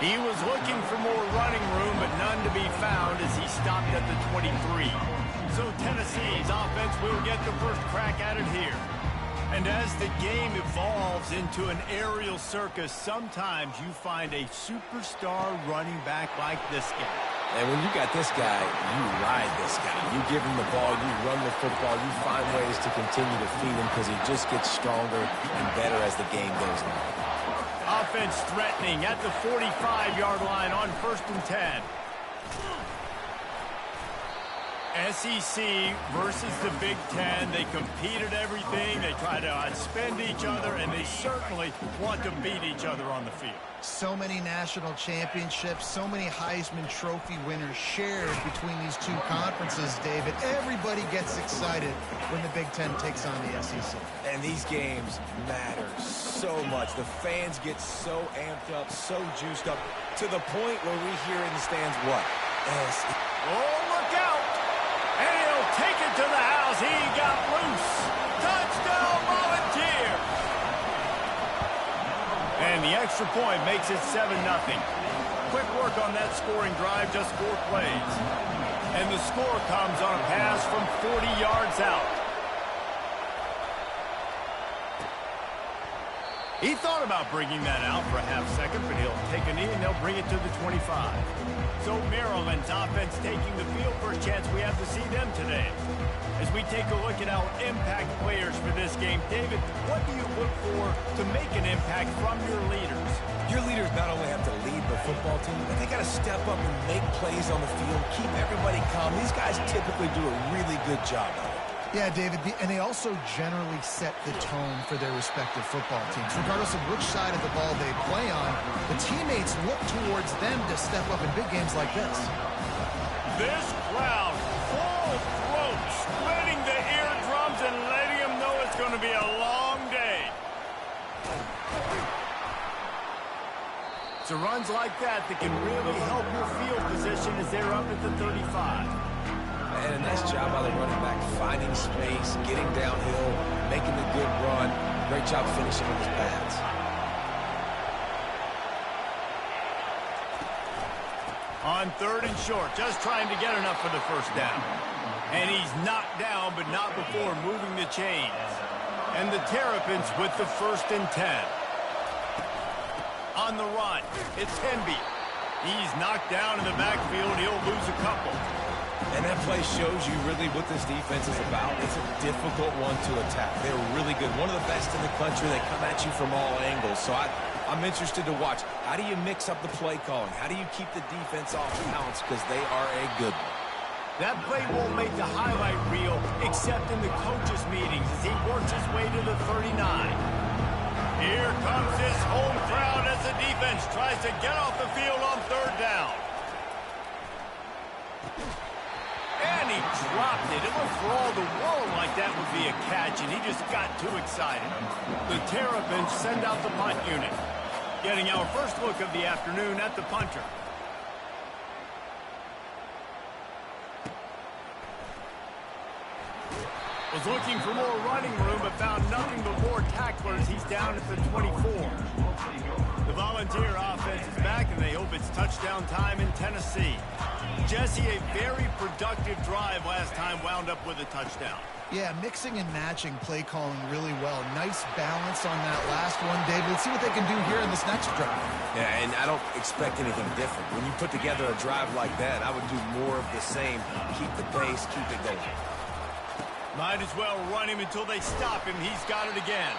He was looking for more running room, but none to be found as he stopped at the 23. So Tennessee's offense will get the first crack at it here. And as the game evolves into an aerial circus, sometimes you find a superstar running back like this guy. And when you got this guy, you ride this guy. You give him the ball, you run the football, you find ways to continue to feed him because he just gets stronger and better as the game goes on. Offense threatening at the 45-yard line on 1st and 10. SEC versus the Big Ten. They compete at everything. They try to outspend each other, and they certainly want to beat each other on the field. So many national championships, so many Heisman Trophy winners shared between these two conferences, David. Everybody gets excited when the Big Ten takes on the SEC. And these games matter so much. The fans get so amped up, so juiced up, to the point where we hear in the stands what? Oh, look out! And he'll take it to the house. He got loose. Touchdown, Volunteer! And the extra point makes it 7-0. Quick work on that scoring drive, just 4 plays. And the score comes on a pass from 40 yards out. He thought about bringing that out for a half second, but he'll take a knee and they'll bring it to the 25. So Maryland's offense taking the field for a chance. We have to see them today. As we take a look at our impact players for this game, David, what do you look for to make an impact from your leaders? Your leaders not only have to lead the football team, but they got to step up and make plays on the field, keep everybody calm. These guys typically do a really good job of it. Yeah, David, and they also generally set the tone for their respective football teams. Regardless of which side of the ball they play on, the teammates look towards them to step up in big games like this. This crowd, full throat, splitting the eardrums and letting them know it's going to be a long day. It's runs like that that can really help your field position as they're up at the 35. And a nice job by the running back, finding space, getting downhill, making the good run. Great job finishing with his pads. On 3rd and short, just trying to get enough for the first down. And he's knocked down, but not before moving the chains. And the Terrapins with the 1st and 10. On the run, it's Henby. He's knocked down in the backfield. He'll lose a couple. And that play shows you really what this defense is about. It's a difficult one to attack. They're really good. One of the best in the country. They come at you from all angles. So I'm interested to watch. How do you mix up the play calling? How do you keep the defense off balance? Because they are a good one. That play won't make the highlight reel except in the coaches' meetings as he works his way to the 39. Here comes this home crowd as the defense tries to get off the field on 3rd down. And he dropped it. It looked for all the world like that would be a catch, and he just got too excited. The Terrapins send out the punt unit. Getting our first look of the afternoon at the punter. Was looking for more running room, but found nothing but more tacklers. He's down at the 24. The Volunteer offense is back, and they hope it's touchdown time in Tennessee. Jesse, a very productive drive last time, wound up with a touchdown. Yeah, mixing and matching play calling really well. Nice balance on that last one, David. Let's see what they can do here in this next drive. Yeah, and I don't expect anything different. When you put together a drive like that, I would do more of the same. Keep the pace, keep it going. Might as well run him until they stop him. He's got it again.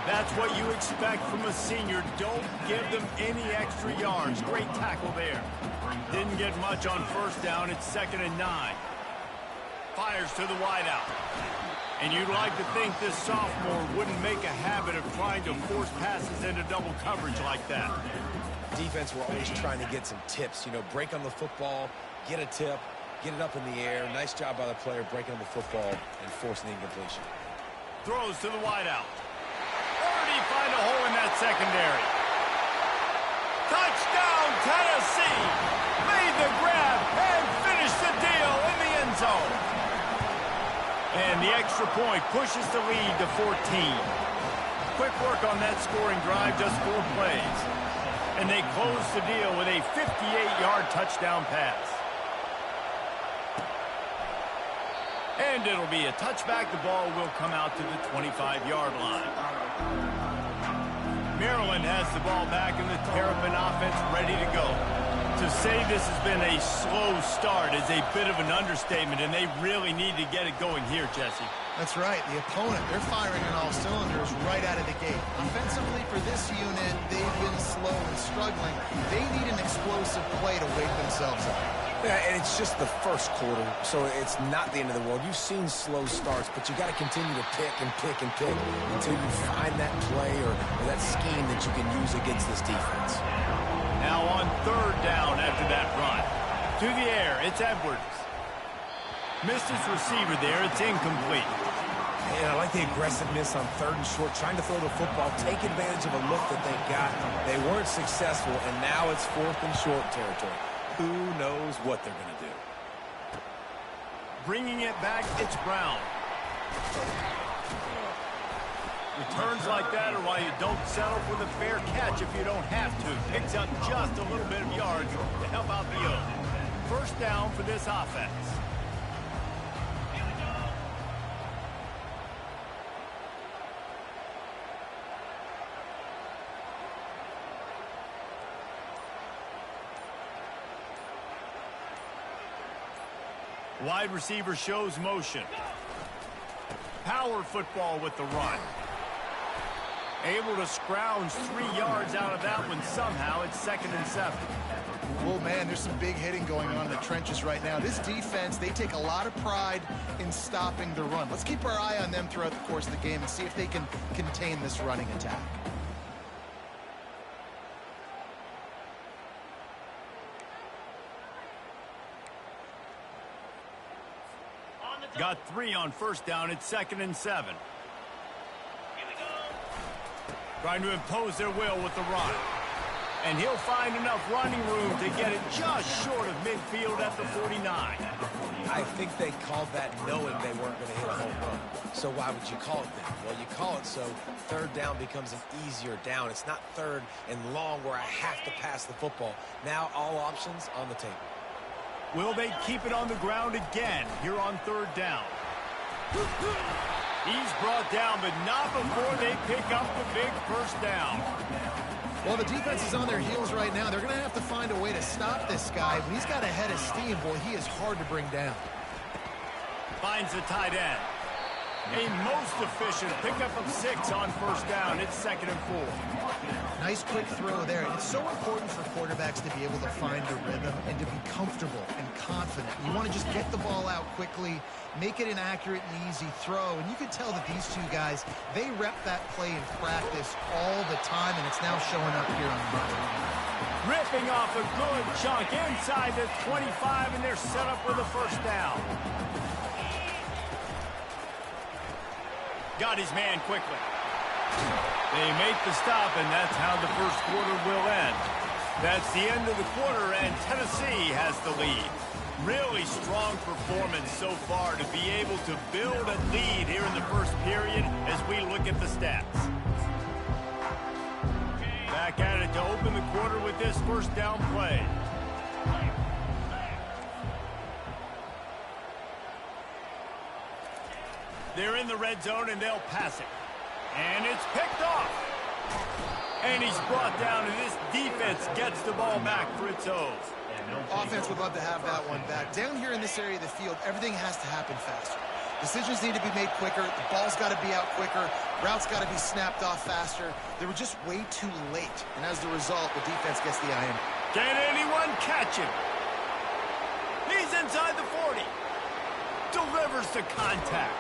That's what you expect from a senior. Don't give them any extra yards. Great tackle there. Didn't get much on 1st down. It's 2nd and 9. Fires to the wideout. And you'd like to think this sophomore wouldn't make a habit of trying to force passes into double coverage like that. Defense, we're always trying to get some tips. You know, break on the football, get a tip, get it up in the air. Nice job by the player breaking on the football and forcing the incompletion. Throws to the wideout. Already find a hole in that secondary. Touchdown, Tennessee! Made the grab and finished the deal in the end zone. And the extra point pushes the lead to 14. Quick work on that scoring drive, just 4 plays. And they close the deal with a 58-yard touchdown pass. And it'll be a touchback. The ball will come out to the 25-yard line. Maryland has the ball back and the Terrapin offense ready to go. To say this has been a slow start is a bit of an understatement, and they really need to get it going here, Jesse. That's right. The opponent, they're firing on all cylinders right out of the gate. Offensively for this unit, they've been slow and struggling. They need an explosive play to wake themselves up. Yeah, and it's just the first quarter, so it's not the end of the world. You've seen slow starts, but you got to continue to pick and pick and pick until you find that play or that scheme that you can use against this defense. Now on third down after that run. To the air, it's Edwards. Missed his receiver there, it's incomplete. And I like the aggressiveness on third and short, trying to throw the football, take advantage of a look that they got. They weren't successful, and now it's fourth and short territory. Who knows what they're going to do? Bringing it back, it's Brown. Returns like that are why you don't settle for the fair catch if you don't have to. Picks up just a little bit of yards to help out the Oaks. First down for this offense. Wide receiver shows motion. Power football with the run. Able to scrounge 3 yards out of that one somehow. It's 2nd and 7. Oh, man, there's some big hitting going on in the trenches right now. This defense, they take a lot of pride in stopping the run. Let's keep our eye on them throughout the course of the game and see if they can contain this running attack. Got 3 on first down. It's 2nd and 7. Trying to impose their will with the run. And he'll find enough running room to get it just short of midfield at the 49. I think they called that knowing they weren't going to hit a home run. So why would you call it that? Well, you call it so third down becomes an easier down. It's not third and long where I have to pass the football. Now all options on the table. Will they keep it on the ground again here on third down? He's brought down, but not before they pick up the big first down. Well, the defense is on their heels right now. They're going to have to find a way to stop this guy. When he's got a head of steam, boy, he is hard to bring down. Finds the tight end. A most efficient pickup of 6 on first down. It's 2nd and 4. Nice quick throw there. And it's so important for quarterbacks to be able to find a rhythm and to be comfortable and confident. You want to just get the ball out quickly, make it an accurate and easy throw. And you can tell that these two guys, they rep that play in practice all the time, and it's now showing up here on the field. Ripping off a good chunk inside the 25, and they're set up with a first down. Got his man quickly. They make the stop, and that's how the first quarter will end. That's the end of the quarter, and Tennessee has the lead. Really strong performance so far to be able to build a lead here in the first period as we look at the stats. Back at it to open the quarter with this first down play. They're in the red zone, and they'll pass it. And it's picked off. And he's brought down, and this defense gets the ball back for its own. Offense would love to have that one back. Down here in this area of the field, everything has to happen faster. Decisions need to be made quicker. The ball's got to be out quicker. Routes got to be snapped off faster. They were just way too late. And as a result, the defense gets the IM. Can anyone catch him? He's inside the 40. Delivers the contact.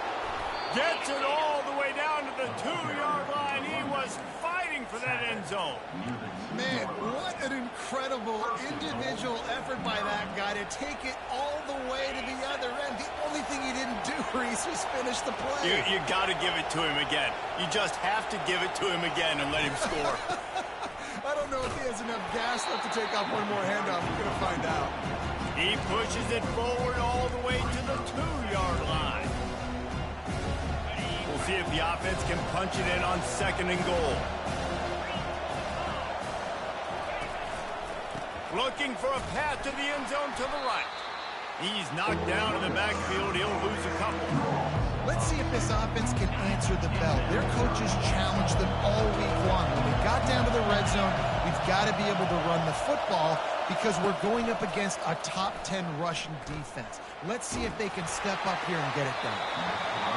Gets it all the way down to the 2-yard line. He was fighting for that end zone. Man, what an incredible individual effort by that guy to take it all the way to the other end. The only thing he didn't do, Reese, was finish the play. You got to give it to him again. You just have to give it to him again and let him score. I don't know if he has enough gas left to take off one more handoff. We're going to find out. He pushes it forward all the way to the 2-yard line. We'll see if the offense can punch it in on 2nd and goal. Looking for a path to the end zone to the right. He's knocked down in the backfield. He'll lose a couple. Let's see if this offense can answer the bell. Their coaches challenged them all week long. When we got down to the red zone, we've got to be able to run the football because we're going up against a top 10 rushing defense. Let's see if they can step up here and get it done.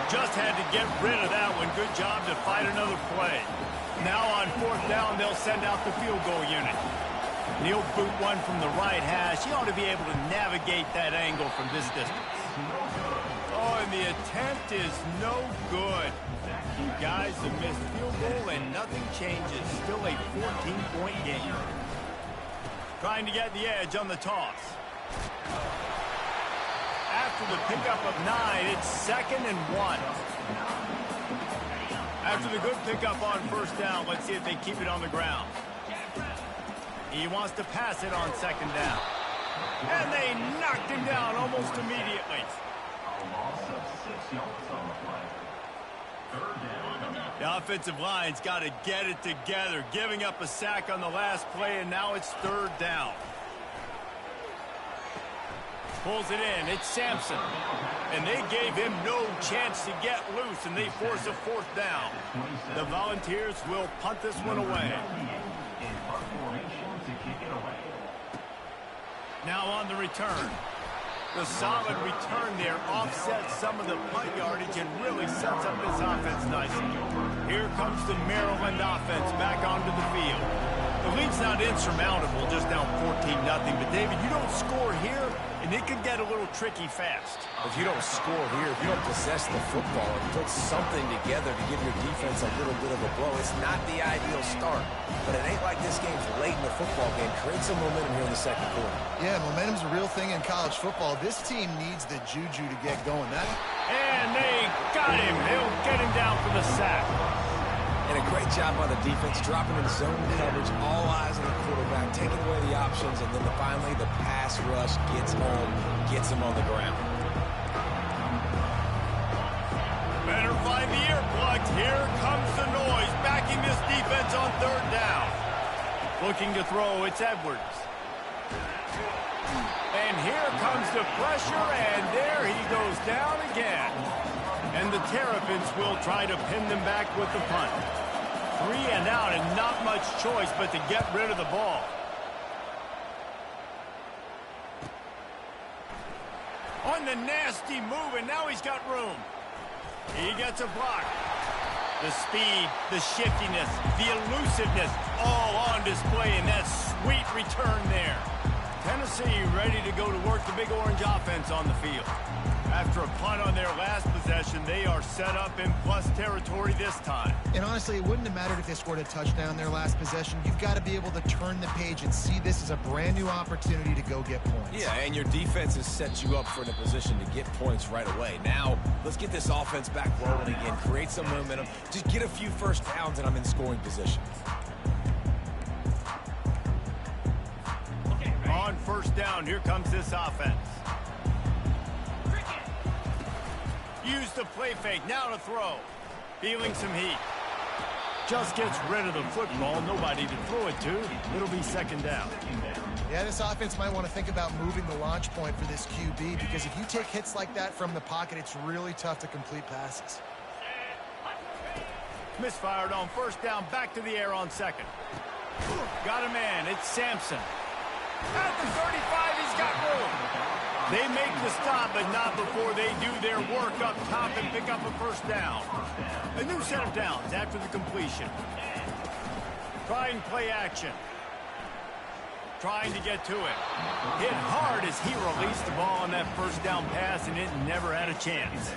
Just had to get rid of that one. Good job to fight another play. Now on 4th down, they'll send out the field goal unit. And he'll boot one from the right hash. He ought to be able to navigate that angle from this distance. Oh, and the attempt is no good. You guys have missed field goal and nothing changes. Still a 14-point game. Trying to get the edge on the toss. After the pickup of 9, it's 2nd and 1. After the good pickup on 1st down, let's see if they keep it on the ground. He wants to pass it on 2nd down. And they knocked him down almost immediately. The offensive line's got to get it together, giving up a sack on the last play, and now it's 3rd down. Pulls it in. It's Sampson. And they gave him no chance to get loose, and they force a 4th down. The Volunteers will punt this one away. Now on the return. The solid return there offsets some of the punt yardage and really sets up this offense nicely. Here comes the Maryland offense back onto the field. The lead's not insurmountable, just down 14-0. But, David, you don't score here, and it could get a little tricky fast. If you don't score here, if you don't possess the football and put something together to give your defense a little bit of a blow, it's not the ideal start. But it ain't like this game's late in the football game. Create some momentum here in the 2nd quarter. Yeah, momentum's a real thing in college football. This team needs the juju to get going. And they got him. They'll get him down for the sack. And a great job by the defense, dropping in zone coverage, all eyes on the quarterback, taking away the options, and then finally the pass rush gets home, gets him on the ground. Better find the earplugs. Here comes the noise, backing this defense on 3rd down. Looking to throw, it's Edwards. And here comes the pressure, and there he goes down again. And the Terrapins will try to pin them back with the punt. 3 and out, and not much choice but to get rid of the ball. On the nasty move, and now he's got room. He gets a block. The speed, the shiftiness, the elusiveness, all on display in that sweet return there. Tennessee ready to go to work the Big Orange offense on the field. After a punt on their last possession, they are set up in plus territory this time. And honestly, it wouldn't have mattered if they scored a touchdown their last possession. You've got to be able to turn the page and see this as a brand new opportunity to go get points. Yeah, and your defense has set you up for the position to get points right away. Now, let's get this offense back rolling again, create some momentum, just get a few 1st downs, and I'm in scoring position. On 1st down, here comes this offense. Use the play fake, now to throw. Feeling some heat. Just gets rid of the football, nobody to throw it to. It'll be 2nd down. Yeah, this offense might want to think about moving the launch point for this QB, because if you take hits like that from the pocket, it's really tough to complete passes. Misfired on 1st down, back to the air on 2nd. Got a man, it's Sampson. At the 35, he's got room. They make the stop, but not before they do their work up top and pick up a 1st down. A new set of downs after the completion. Trying play action. Trying to get to it. Hit hard as he released the ball on that 1st down pass, and it never had a chance.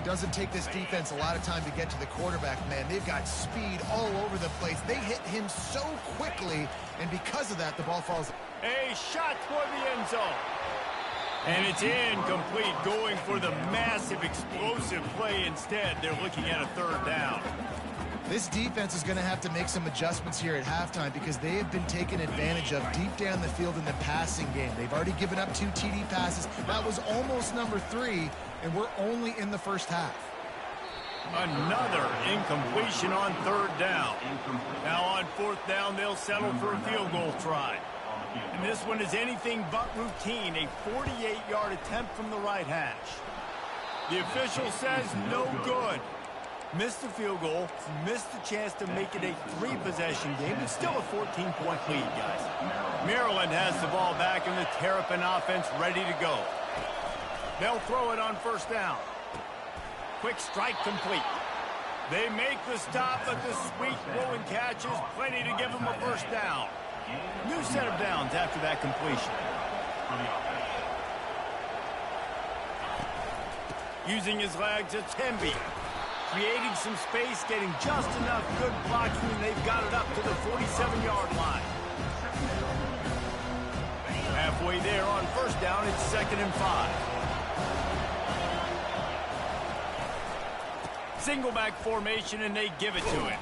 Doesn't take this defense a lot of time to get to the quarterback, man. They've got speed all over the place. They hit him so quickly, and because of that, the ball falls. A shot toward the end zone. And it's incomplete, going for the massive explosive play instead. They're looking at a 3rd down. This defense is going to have to make some adjustments here at halftime because they have been taken advantage of deep down the field in the passing game. They've already given up 2 TD passes. That was almost number 3, and we're only in the 1st half. Another incompletion on 3rd down. Now on 4th down, they'll settle for a field goal try. And this one is anything but routine, a 48-yard attempt from the right hash. The official says no good. Missed the field goal, missed the chance to make it a 3-possession game, but still a 14-point lead, guys. Maryland has the ball back and the Terrapin offense ready to go. They'll throw it on first down. Quick strike complete. They make the stop, but the sweet throw and catch is plenty to give them a first down. New set of downs after that completion. Using his legs, it's Temby. Creating some space, getting just enough good blocking, and they've got it up to the 47-yard line. Halfway there on first down, it's 2nd and 5. Single back formation, and they give it to him.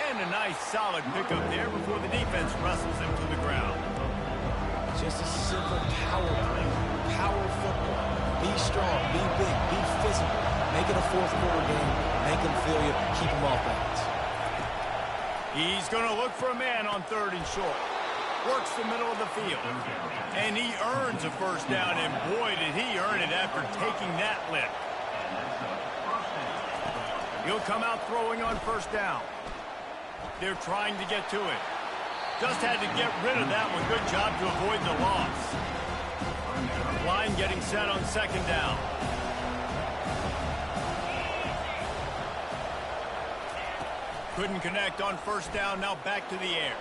And a nice solid pickup there before the defense wrestles him to the ground. Just a simple power play. Power football. Be strong, be big, be physical. Make it a fourth-quarter game. Make them feel you. Keep them off balance. He's going to look for a man on 3rd and short. Works the middle of the field. And he earns a first down, and boy, did he earn it after taking that lift. He'll come out throwing on first down. They're trying to get to it. Just had to get rid of that one. Good job to avoid the loss. Line getting set on 2nd down. Couldn't connect on first down. Now back to the air.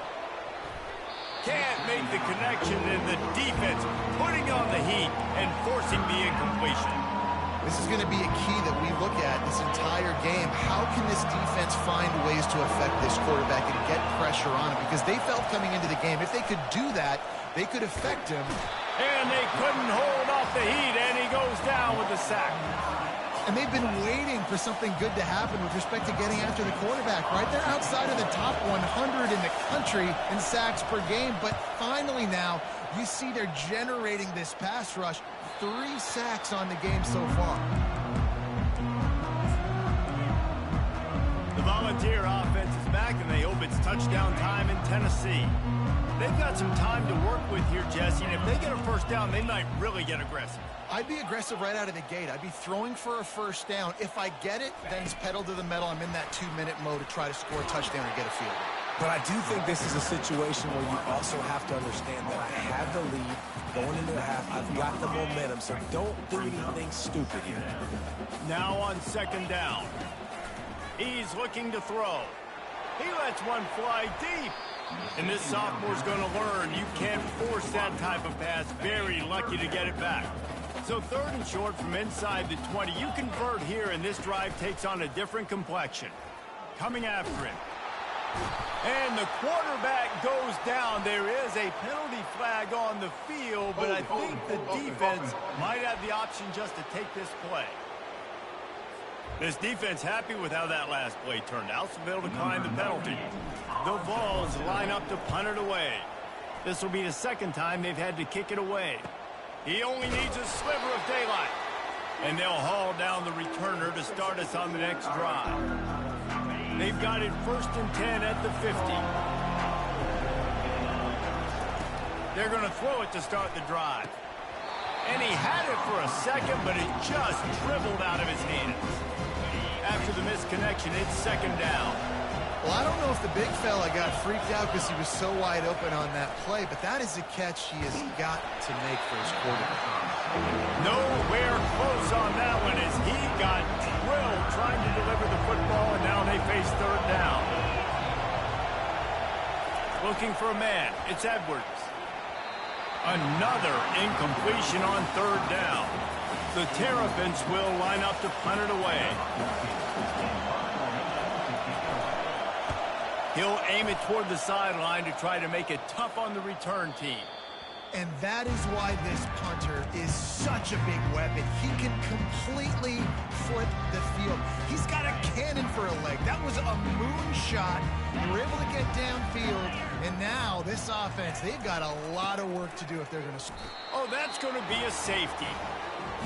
Can't make the connection, and the defense putting on the heat and forcing the incompletion. This is going to be a key that we look at this entire game. How can this defense find ways to affect this quarterback and get pressure on him? Because they felt coming into the game, if they could do that, they could affect him. And they couldn't hold off the heat, and he goes down with the sack. And they've been waiting for something good to happen with respect to getting after the quarterback, right? They're outside of the top 100 in the country in sacks per game, but finally now you see they're generating this pass rush. 3 sacks on the game so far. The Volunteer offense is back, and they hope it's touchdown time in Tennessee. They've got some time to work with here, Jesse, and if they get a first down, they might really get aggressive. I'd be aggressive right out of the gate. I'd be throwing for a first down. If I get it, then it's pedal to the metal. I'm in that 2-minute mode to try to score a touchdown or get a field goal. But I do think this is a situation where you also have to understand that I have the lead going into the half. I've got the momentum, so don't do anything stupid here. Now on 2nd down. He's looking to throw. He lets one fly deep. And this sophomore's going to learn you can't force that type of pass. Very lucky to get it back. So 3rd and short from inside the 20. You convert here, and this drive takes on a different complexion. Coming after him. And the quarterback goes down. There is a penalty flag on the field, but I think the defense might have the option just to take this play. This defense happy with how that last play turned out, so they'll decline the penalty. The Vols line up to punt it away. This will be the 2nd time they've had to kick it away. He only needs a sliver of daylight. And they'll haul down the returner to start us on the next drive. They've got it 1st and 10 at the 50. They're going to throw it to start the drive. And he had it for a second, but it just dribbled out of his hands. After the misconnection, it's 2nd down. Well, I don't know if the big fella got freaked out because he was so wide open on that play, but that is a catch he has got to make for his quarterback. Nowhere close on that one as he got drilled trying to deliver the football, and now they face 3rd down. Looking for a man. It's Edwards. Another incompletion on 3rd down. The Terrapins will line up to punt it away. He'll aim it toward the sideline to try to make it tough on the return team. And that is why this punter is such a big weapon. He can completely flip the field. He's got a cannon for a leg. That was a moonshot. They were able to get downfield. And now this offense, they've got a lot of work to do if they're going to score. Oh, that's going to be a safety.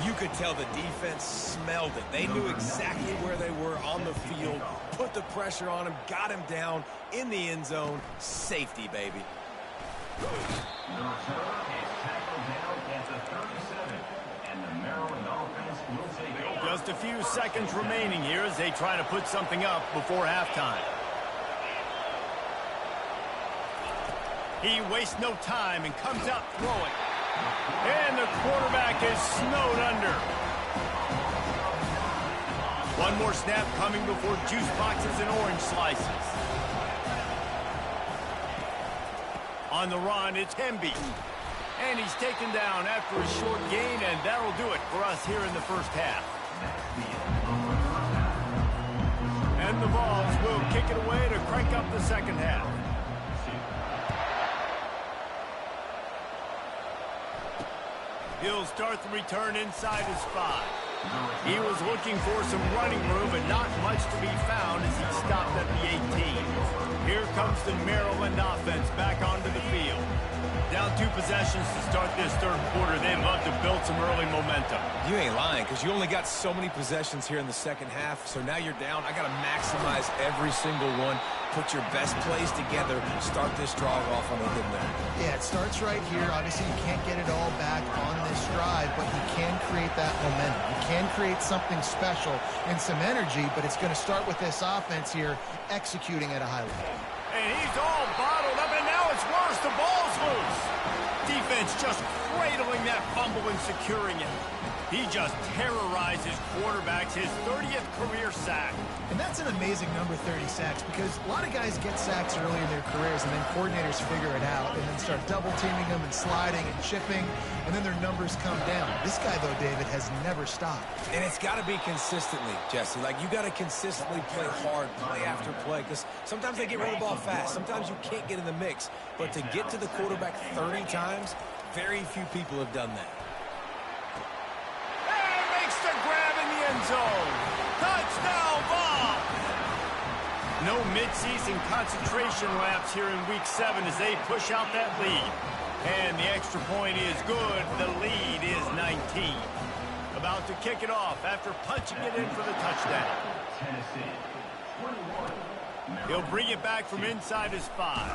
You could tell the defense smelled it. They knew exactly where they were on the field, put the pressure on him, got him down in the end zone. Safety, baby. The return is tackled down at the 37. And the Maryland offense will take over. Just a few seconds remaining here as they try to put something up before halftime. He wastes no time and comes out throwing. And the quarterback is snowed under. One more snap coming before juice boxes and orange slices. On the run, it's Hemby. And he's taken down after a short gain, and that'll do it for us here in the first half. And the Vols will kick it away to crank up the second half. He'll start the return inside his 5. He was looking for some running room, but not much to be found as he stopped at the 18. Here comes the Maryland offense back onto the field. Down 2 possessions to start this third quarter. They'd love to build some early momentum. You ain't lying, because you only got so many possessions here in the second half, so now you're down. I got to maximize every single one. Put your best plays together. Start this drive off on a good note. Yeah, it starts right here. Obviously, you can't get it all back on this drive, but you can create that momentum. You can create something special and some energy, but it's going to start with this offense here executing at a high level. And he's all bottled up, and now it's worse. The ball's loose. Defense just cradling that fumble and securing it. He just terrorizes quarterbacks, his 30th career sack. And that's an amazing number, 30 sacks, because a lot of guys get sacks early in their careers, and then coordinators figure it out and then start double-teaming them and sliding and chipping, and then their numbers come down. This guy, though, David, has never stopped. And it's got to be consistently, Jesse. Like, you got to consistently play hard, play after play, because sometimes they get rid of the ball fast. Sometimes you can't get in the mix. But to get to the quarterback 30 times, very few people have done that. The grab in the end zone. Touchdown ball. No midseason concentration laps here in week 7 as they push out that lead. And the extra point is good. The lead is 19. About to kick it off after punching it in for the touchdown. He'll bring it back from inside his 5.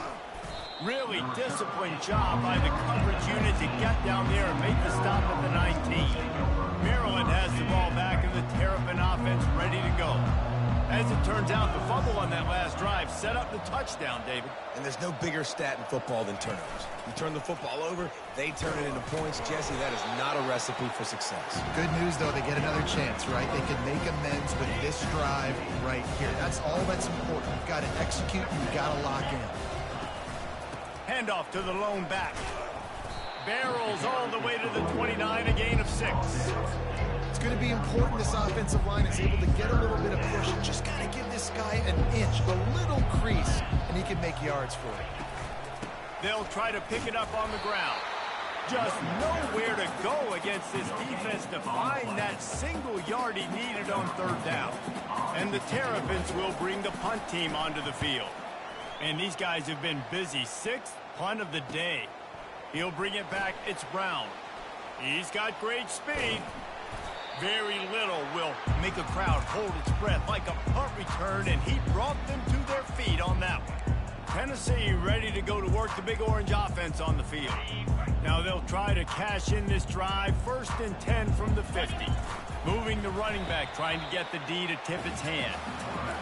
Really disciplined job by the coverage unit to get down there and make the stop at the 19. Maryland has the ball back and the Terrapin offense ready to go. As it turns out, the fumble on that last drive set up the touchdown, David. And there's no bigger stat in football than turnovers. You turn the football over, they turn it into points. Jesse, that is not a recipe for success. Good news, though, they get another chance, right? They can make amends with this drive right here. That's all that's important. You've got to execute and you've got to lock in. Handoff to the lone back. Barrels all the way to the 29, a gain of 6. It's going to be important this offensive line is able to get a little bit of push. You just got to give this guy an inch, a little crease, and he can make yards for it. They'll try to pick it up on the ground. Just nowhere to go against this defense to find that single yard he needed on third down. And the Terrapins will bring the punt team onto the field. And these guys have been busy. 6th punt of the day. He'll bring it back. It's Brown. He's got great speed. Very little will make a crowd hold its breath like a punt return, and he brought them to their feet on that one. Tennessee ready to go to work the Big Orange offense on the field. Now they'll try to cash in this drive. 1st and 10 from the 50. Moving the running back, trying to get the D to tip its hand.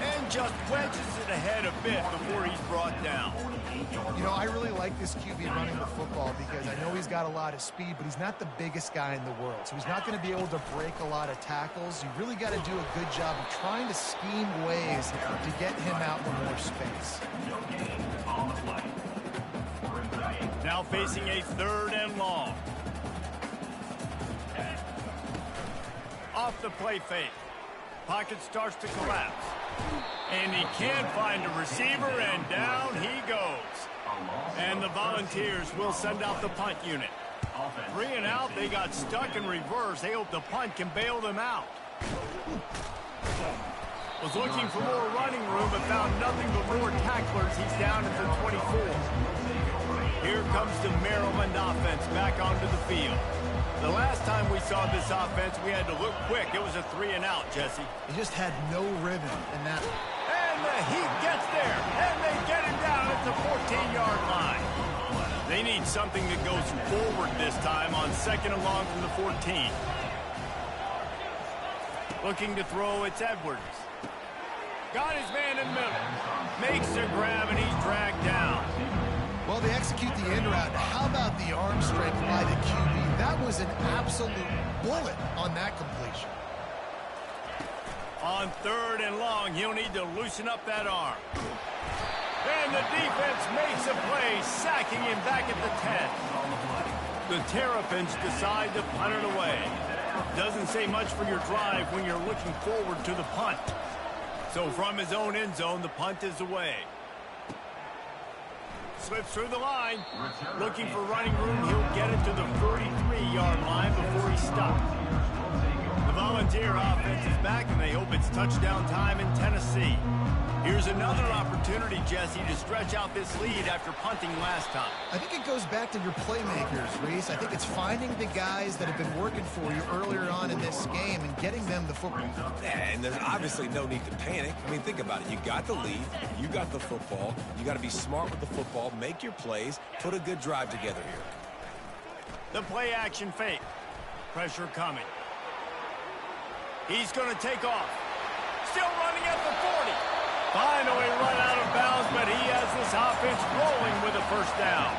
And just wedges it ahead a bit before he's brought down. You know, I really like this QB running the football because I know he's got a lot of speed, but he's not the biggest guy in the world. So he's not going to be able to break a lot of tackles. You really got to do a good job of trying to scheme ways to get him out in more space. Now facing a 3rd and long. Off the play fake. Pocket starts to collapse. And he can't find a receiver, and down he goes. And the Volunteers will send out the punt unit. 3 and out, they got stuck in reverse. They hope the punt can bail them out. Was looking for more running room, but found nothing but more tacklers. He's down at the 24. Here comes the Maryland offense back onto the field. The last time we saw this offense, we had to look quick. It was a 3 and out, Jesse. He just had no rhythm in that. And the Heat gets there, and they get him down at the 14-yard line. They He needs something that goes forward this time on 2nd and long from the 14. Looking to throw, it's Edwards. Got his man in the middle. Makes a grab, and he's dragged down. Well, they execute the end route. How about the arm strength by the QB? That was an absolute bullet on that completion. On 3rd and long, he'll need to loosen up that arm. And the defense makes a play, sacking him back at the 10. The Terrapins decide to punt it away. Doesn't say much for your drive when you're looking forward to the punt. So from his own end zone, the punt is away. Slips through the line. Looking for running room, he'll get it to the 43-yard line before he stops. The Volunteer offense is back, and they hope it's touchdown time in Tennessee. Here's another opportunity, Jesse, to stretch out this lead after punting last time. I think it goes back to your playmakers, Reese. I think it's finding the guys that have been working for you earlier on in this game and getting them the football. And there's obviously no need to panic. I mean, think about it. You got the lead. You got the football. You got to be smart with the football. Make your plays. Put a good drive together here. The play action fake. Pressure coming. He's going to take off. Still running at the 40. Finally run out of bounds, but he has this offense rolling with a first down.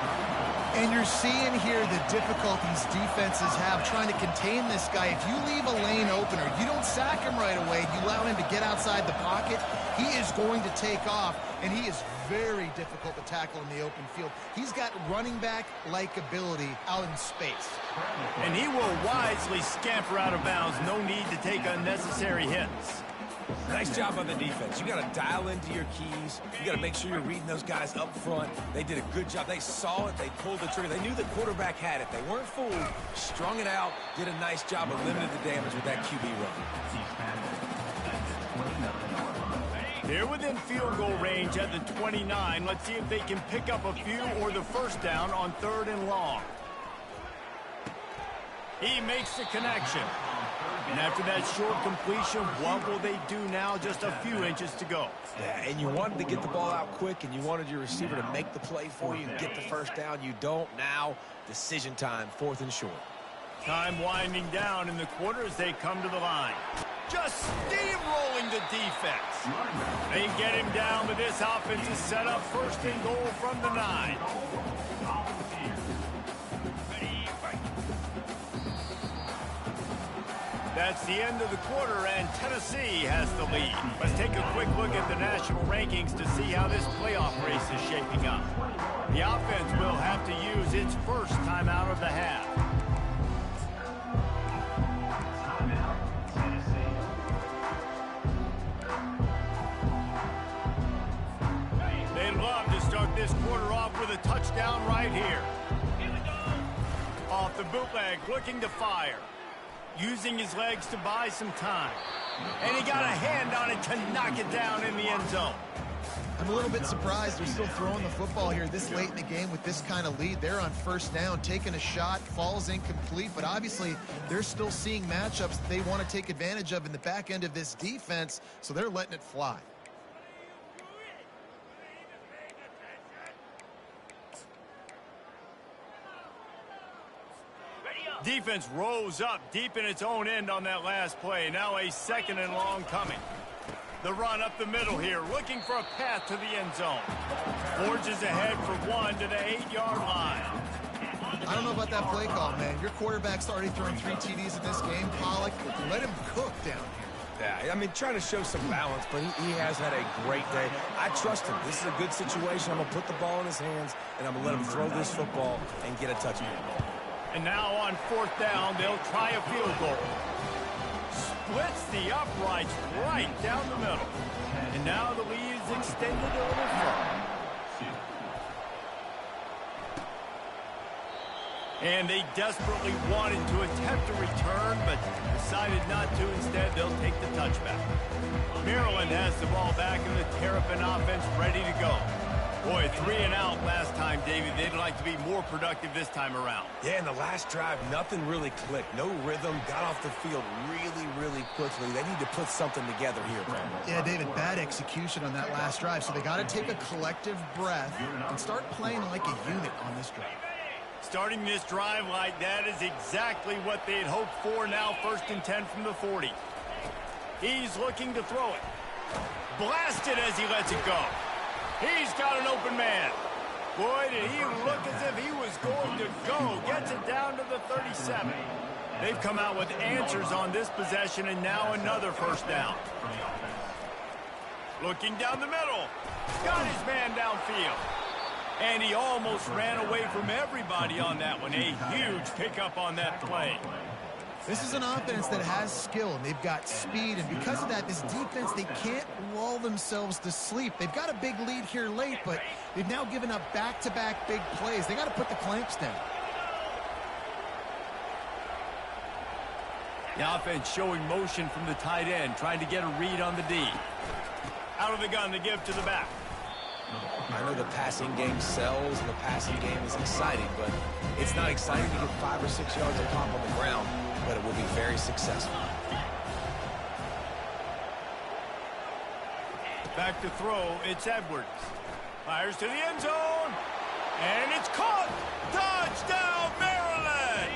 And you're seeing here the difficulties defenses have trying to contain this guy. If you leave a lane open or you don't sack him right away, you allow him to get outside the pocket, he is going to take off, and he is very difficult to tackle in the open field. He's got running back-like ability out in space. And he will wisely scamper out of bounds. No need to take unnecessary hits. Nice job on the defense. You got to dial into your keys. You got to make sure you're reading those guys up front. They did a good job. They saw it. They pulled the trigger. They knew the quarterback had it. They weren't fooled. Strung it out. Did a nice job of limiting the damage with that QB run. They're within field goal range at the 29. Let's see if they can pick up a few or the first down on 3rd and long. He makes the connection. And after that short completion, what will they do now? Just a few inches to go. Yeah, and you wanted to get the ball out quick, and you wanted your receiver to make the play for you and get the first down. You don't now. Decision time, 4th and short. Time winding down in the quarter as they come to the line. Just steamrolling the defense. They get him down, but this offense is set up 1st and goal from the 9. That's the end of the quarter, and Tennessee has the lead. Let's take a quick look at the national rankings to see how this playoff race is shaping up. The offense will have to use its first timeout of the half. They'd love to start this quarter off with a touchdown right here. Off the bootleg, looking to fire. Using his legs to buy some time. And he got a hand on it to knock it down in the end zone. I'm a little bit surprised they're still throwing the football here this late in the game with this kind of lead. They're on 1st down, taking a shot, falls incomplete, but obviously they're still seeing matchups that they want to take advantage of in the back end of this defense, so they're letting it fly. Defense rose up deep in its own end on that last play. Now a 2nd and long coming. The run up the middle here, looking for a path to the end zone. Forges ahead for 1 to the 8-yard line. I don't know about that play call, man. Your quarterback's already thrown 3 TDs in this game. Pollock, let him cook down here. Yeah, I mean, trying to show some balance, but he has had a great day. I trust him. This is a good situation. I'm going to put the ball in his hands, and I'm going to let him throw this football and get a touchdown. And now on 4th down, they'll try a field goal. Splits the uprights right down the middle. And now the lead is extended a little further. And they desperately wanted to attempt a return, but decided not to. Instead, they'll take the touchback. Maryland has the ball back, and the Terrapin offense ready to go. Boy, 3 and out last time, David. They'd like to be more productive this time around. Yeah, in the last drive, nothing really clicked. No rhythm, got off the field really quickly. They need to put something together here, Brandon. Yeah, David, bad execution on that last drive. So they got to take a collective breath and start playing like a unit on this drive. starting this drive like that is exactly what they'd hoped for. Now 1st and 10 from the 40. He's looking to throw it. Blasted as he lets it go. He's got an open man. Boy, did he look as if he was going to go. Gets it down to the 37. They've come out with answers on this possession, and now another 1st down. Looking down the middle. Got his man downfield. And he almost ran away from everybody on that one. A huge pickup on that play. This is an offense that has skill, and they've got speed, and because of that, this defense, they can't lull themselves to sleep. They've got a big lead here late, but they've now given up back-to-back big plays. They got to put the clamps down. The offense showing motion from the tight end, trying to get a read on the D. Out of the gun to give to the back. I know the passing game sells and the passing game is exciting, but it's not exciting to get 5 or 6 yards of pop on the ground, but it will be very successful. Back to throw, it's Edwards. Fires to the end zone, and it's caught! Touchdown, Maryland!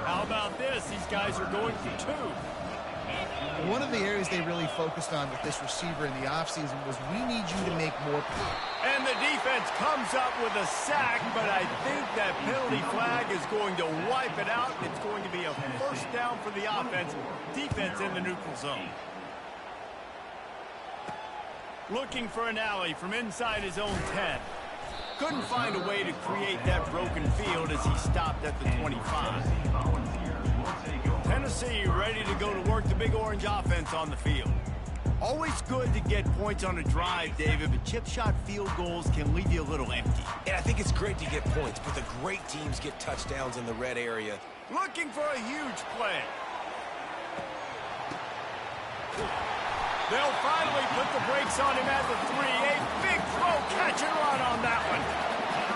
How about this? These guys are going for 2. One of the areas they really focused on with this receiver in the offseason was we need you to make more plays. And the defense comes up with a sack, but I think that penalty flag is going to wipe it out. It's going to be a 1st down for the offense. Defense in the neutral zone. Looking for an alley from inside his own 10. Couldn't find a way to create that broken field as he stopped at the 25. Tennessee ready to go to work the Big Orange offense on the field. Always good to get points on a drive, David, but chip shot field goals can leave you a little empty. And I think it's great to get points, but the great teams get touchdowns in the red area. Looking for a huge play. They'll finally put the brakes on him at the 3. A big throw, catch and run on that one.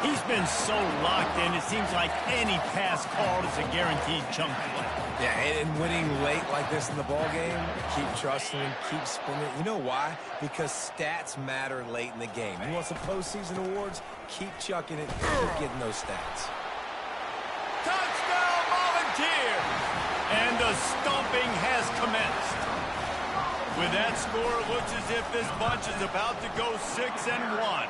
He's been so locked in, it seems like any pass called is a guaranteed chunk play. Yeah, and winning late like this in the ball game, keep trusting him, keep spinning. You know why? Because stats matter late in the game. You want some postseason awards? Keep chucking it, keep getting those stats. Touchdown, Volunteer! And the stomping has commenced. With that score, it looks as if this bunch is about to go 6-1.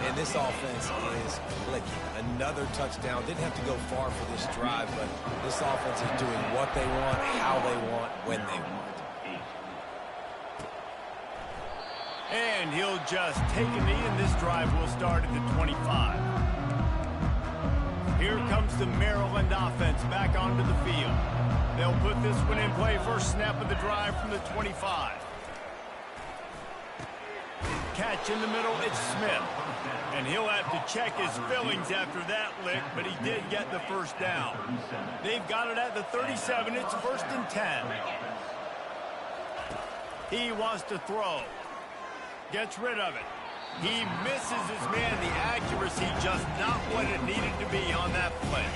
And this offense is clicking. Another touchdown. Didn't have to go far for this drive, but this offense is doing what they want, how they want, when they want. And he'll just take a knee, and this drive will start at the 25. Here comes the Maryland offense back onto the field. They'll put this one in play. First snap of the drive from the 25. Catch in the middle, it's Smith. And he'll have to check his fillings after that lick, but he did get the 1st down. They've got it at the 37. It's 1st and 10. He wants to throw. Gets rid of it. He misses his man. The accuracy just not what it needed to be on that play.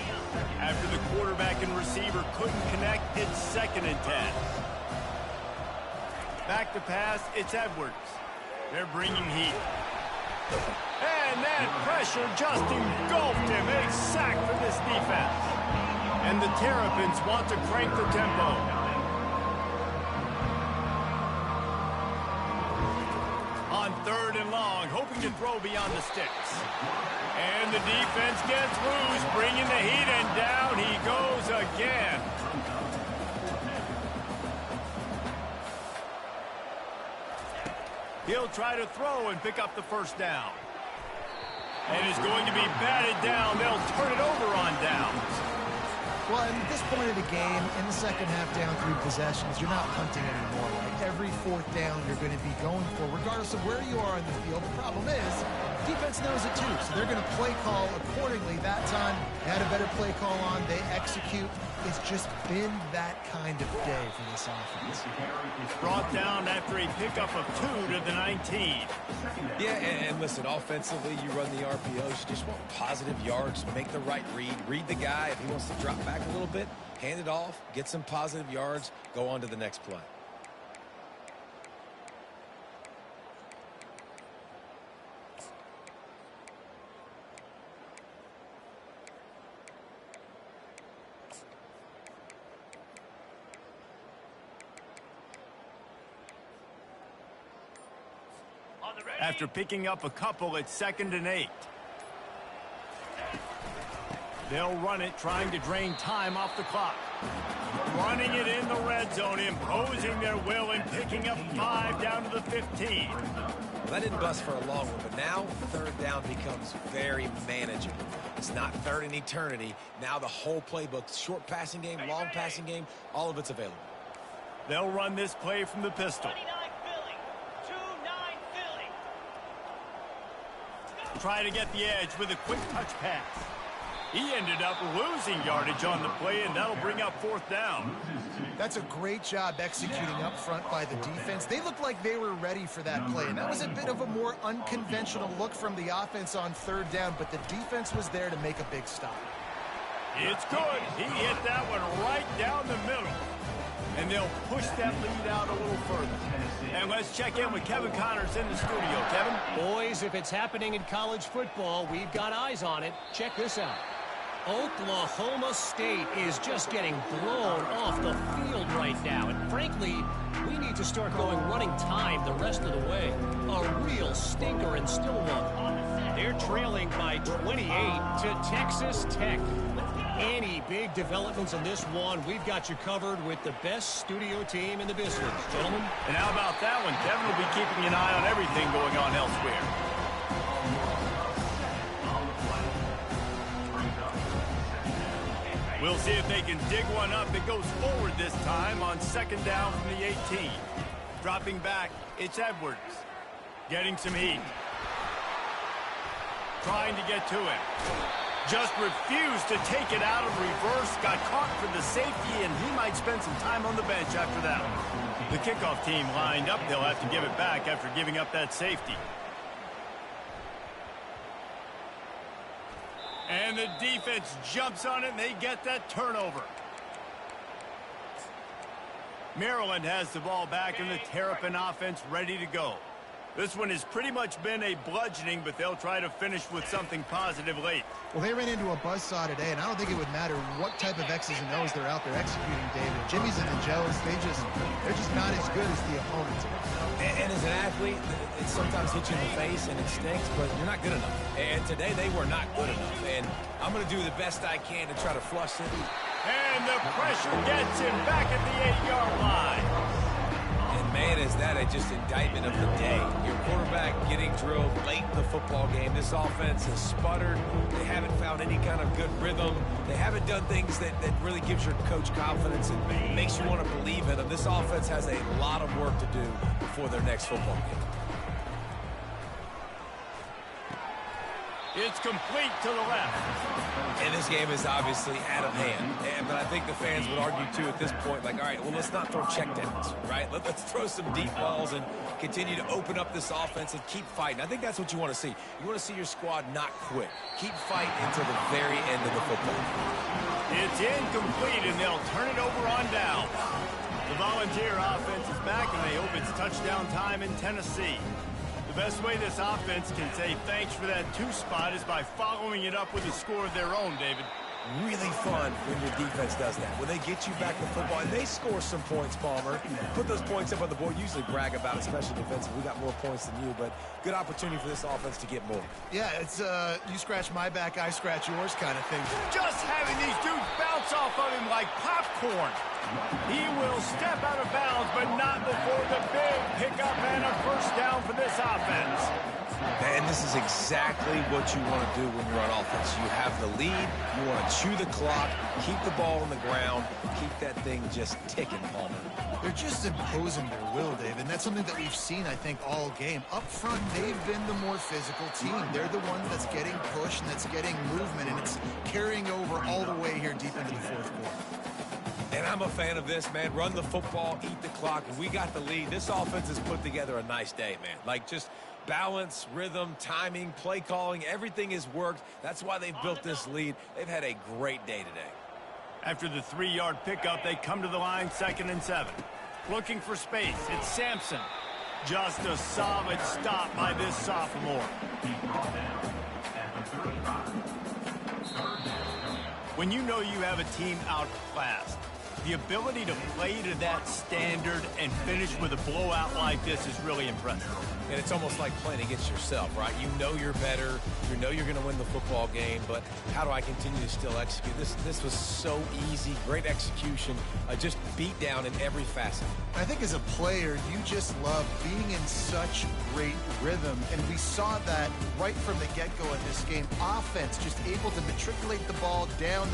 After the quarterback and receiver couldn't connect, it's 2nd and 10. Back to pass, it's Edwards. They're bringing heat. And that pressure just engulfed him. A sack for this defense. And the Terrapins want to crank the tempo. On 3rd and long, hoping to throw beyond the sticks. And the defense gets loose, bringing the heat, and down he goes again. He'll try to throw and pick up the 1st down. And is going to be batted down. They'll turn it over on downs. Well, at this point of the game, in the second half down 3 possessions, you're not punting anymore. Like every 4th down you're going to be going for, regardless of where you are in the field. The problem is, defense knows it too, so they're going to play call accordingly. That time, they had a better play call on. They execute. It's just been that kind of day for this offense. Brought down after a pickup of 2 to the 19. Yeah, and listen, offensively, you run the RPOs. You just want positive yards, make the right read the guy. If he wants to drop back a little bit, hand it off, get some positive yards, go on to the next play. After picking up a couple, it's 2nd and 8. They'll run it, trying to drain time off the clock. Running it in the red zone, imposing their will and picking up 5 down to the 15. Well, that didn't bust for a long one, but now 3rd down becomes very manageable. It's not 3rd and eternity. Now the whole playbook, short passing game, long passing game, all of it's available. They'll run this play from the pistol. 29 Philly. 2-9 Philly. Try to get the edge with a quick touch pass. He ended up losing yardage on the play, and that'll bring up 4th down. That's a great job executing up front by the defense. They looked like they were ready for that play, and that was a bit of a more unconventional look from the offense on 3rd down, but the defense was there to make a big stop. It's good. He hit that one right down the middle. And they'll push that lead out a little further. And let's check in with Kevin Connors in the studio. Kevin? Boys, if it's happening in college football, we've got eyes on it. Check this out. Oklahoma State is just getting blown off the field right now. And frankly, we need to start going running time the rest of the way. A real stinker in Stillwater. They're trailing by 28 to Texas Tech. Any big developments in this one, we've got you covered with the best studio team in the business. Gentlemen? And how about that one? Kevin will be keeping an eye on everything going on elsewhere. We'll see if they can dig one up. It goes forward this time on 2nd down from the 18. Dropping back, it's Edwards. Getting some heat. Trying to get to it. Just refused to take it out of reverse. Got caught for the safety, and he might spend some time on the bench after that. The kickoff team lined up. They'll have to give it back after giving up that safety. And the defense jumps on it, and they get that turnover. Maryland has the ball back, and the Terrapin offense ready to go. This one has pretty much been a bludgeoning, but they'll try to finish with something positive late. Well, they ran into a buzzsaw today, and I don't think it would matter what type of X's and O's they're out there executing, David. Jimmy's and the Joes, they're just not as good as the opponents. And as an athlete, it sometimes hits you in the face and it stinks, but you're not good enough. And today they were not good enough. And I'm going to do the best I can to try to flush it. And the pressure gets him back at the 8-yard line. And man, is that just indictment of the day. Your quarterback getting drilled late in the football game. This offense has sputtered. They haven't found any kind of good rhythm. They haven't done things that really gives your coach confidence and makes you want to believe in them. This offense has a lot of work to do before their next football game. It's complete to the left. And this game is obviously out of hand. But I think the fans would argue, too, at this point, like, all right, well, let's not throw checkdowns, right? Let's throw some deep balls and continue to open up this offense and keep fighting. I think that's what you want to see. You want to see your squad not quit. Keep fighting until the very end of the football game. It's incomplete, and they'll turn it over on down. The Volunteer offense is back, and they hope it's touchdown time in Tennessee. The best way this offense can say thanks for that 2 spot is by following it up with a score of their own, David. Really fun when your defense does that. When they get you back to football, and they score some points, Palmer. Put those points up on the board. Usually brag about it, especially defensive. We got more points than you, but good opportunity for this offense to get more. Yeah, it's you scratch my back, I scratch yours kind of thing. Just having these dudes bounce off of him like popcorn. He will step out of bounds, but not before the big pickup and a 1st down for this offense. And this is exactly what you want to do when you're on offense. You have the lead, you want to chew the clock, keep the ball on the ground, keep that thing just ticking, Palmer. They're just imposing their will, David, and that's something that we've seen, I think, all game. Up front, they've been the more physical team. They're the one that's getting pushed and that's getting movement, and it's carrying over all the way here deep into the 4th quarter. And I'm a fan of this, man. Run the football, eat the clock. We got the lead. This offense has put together a nice day, man. Like, just balance, rhythm, timing, play calling, everything has worked. That's why they've built this lead. They've had a great day today. After the 3-yard pickup, they come to the line 2nd and 7. Looking for space. It's Sampson. Just a solid stop by this sophomore. When you know you have a team outclassed, The ability to play to that standard and finish with a blowout like this is really impressive. And it's almost like playing against yourself, right? You know you're better. You know you're going to win the football game, but how do I continue to still execute? This was so easy. Great execution. Just beat down in every facet. I think as a player, you just love being in such great rhythm, and we saw that right from the get-go in this game. Offense just able to matriculate the ball down